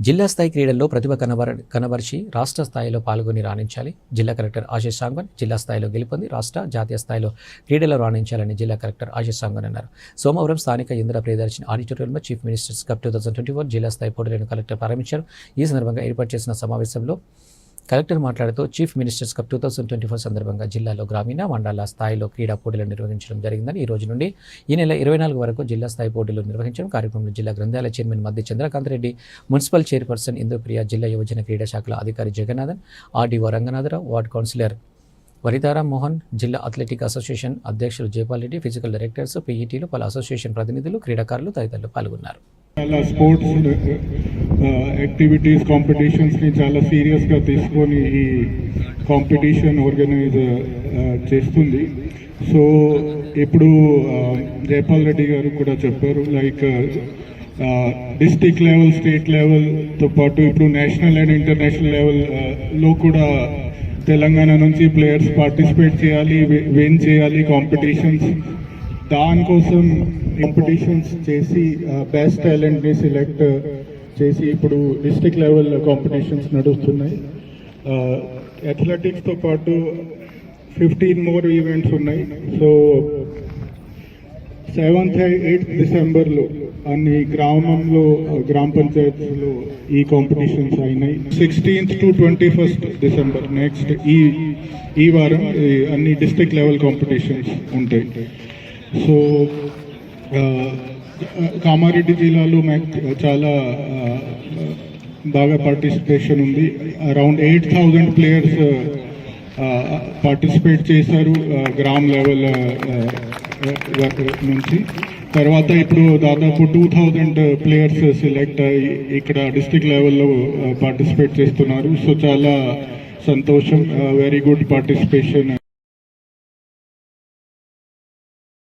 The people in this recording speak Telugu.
జిల్లా స్థాయి క్రీడల్లో ప్రతిభ కనబరిచి రాష్ట్ర స్థాయిలో పాల్గొని రాణించాలి. జిల్లా కలెక్టర్ ఆశీష్ సాంగ్వాన్ జిల్లా స్థాయిలో గెలుపొంది రాష్ట్ర, జాతీయ స్థాయిలో క్రీడల్లో రాణించాలని జిల్లా కలెక్టర్ ఆశీష్ సాంగ్వాన్ అన్నారు. సోమవారం స్థానిక ఇందిరా ప్రియదర్శిని ఆడిటోరియంలో చీఫ్ మినిస్టర్స్ కప్ 2024 జిల్లా స్థాయి పోటీలను కలెక్టర్ ప్రారంభించారు. ఈ సందర్భంగా ఏర్పాటు చేసిన సమావేశంలో కలెక్టర్ మాట్లాడుతూ చీఫ్ మినిస్టర్స్ కప్ 2024 సందర్భంగా జిల్లాలో గ్రామీణ, మండల స్థాయిలో క్రీడా పోటీలు నిర్వహించడం జరిగిందని, ఈ రోజు నుండి ఈ నెల 24 వరకు జిల్లా స్థాయి పోటీలు నిర్వహించడం. కార్యక్రమంలో జిల్లా గ్రంథాలయ chairman Maddi Chandrakanth Reddy, municipal chairperson Indupriya, జిల్లా యువజన క్రీడా శాఖల అధికారి Jagannathan, RDO Ranganatharao, ward councillor Varitharam Mohan, జిల్లా అథ్లెటిక్ అసోసియేషన్ అధ్యక్షులు జైపాల్ రెడ్డి, ఫిజికల్ డైరెక్టర్స్, పీఈటీలు, పలు అసోసియేషన్ ప్రతినిధులు, క్రీడాకారులు తదితరులు పాల్గొన్నారు. చాలా స్పోర్ట్స్ యాక్టివిటీస్, కాంపిటీషన్స్ని చాలా సీరియస్గా తీసుకొని ఈ కాంపిటీషన్ ఆర్గనైజ్ చేస్తుంది. సో ఇప్పుడు జైపాల్ రెడ్డి గారు కూడా చెప్పారు, లైక్ డిస్ట్రిక్ట్ లెవెల్, స్టేట్ లెవెల్తో పాటు ఇప్పుడు నేషనల్ అండ్ ఇంటర్నేషనల్ లెవెల్లో కూడా తెలంగాణ నుంచి ప్లేయర్స్ పార్టిసిపేట్ చేయాలి, విన్ చేయాలి కాంపిటీషన్స్. దానికోసం కాంపిటీషన్స్ చేసి బెస్ట్ టాలెంట్ని సెలెక్ట్ చేసి ఇప్పుడు డిస్ట్రిక్ట్ లెవెల్ కాంపిటీషన్స్ నడుస్తున్నాయి. అథ్లెటిక్స్తో పాటు 15 మోర్ ఈవెంట్స్ ఉన్నాయి. సో 7th, 8th డిసెంబర్లో అన్ని గ్రామ పంచాయత్స్లో ఈ కాంపిటీషన్స్ అయినాయి. 16th to 21st December next ఈ వారం అన్ని డిస్ట్రిక్ట్ లెవెల్ కాంపిటీషన్స్ ఉంటాయి. సో కామారెడ్డి జిల్లాలో చాలా బాగా పార్టిసిపేషన్ ఉంది. అరౌండ్ 8,000 ప్లేయర్స్ పార్టిసిపేట్ చేశారు గ్రామ్ లెవెల్ నుంచి. తర్వాత ఇప్పుడు దాదాపు 2,000 ప్లేయర్స్ సెలెక్ట్ అయ్యి ఇక్కడ డిస్ట్రిక్ట్ లెవెల్లో పార్టిసిపేట్ చేస్తున్నారు. సో చాలా సంతోషం, వెరీ గుడ్ పార్టిసిపేషన్.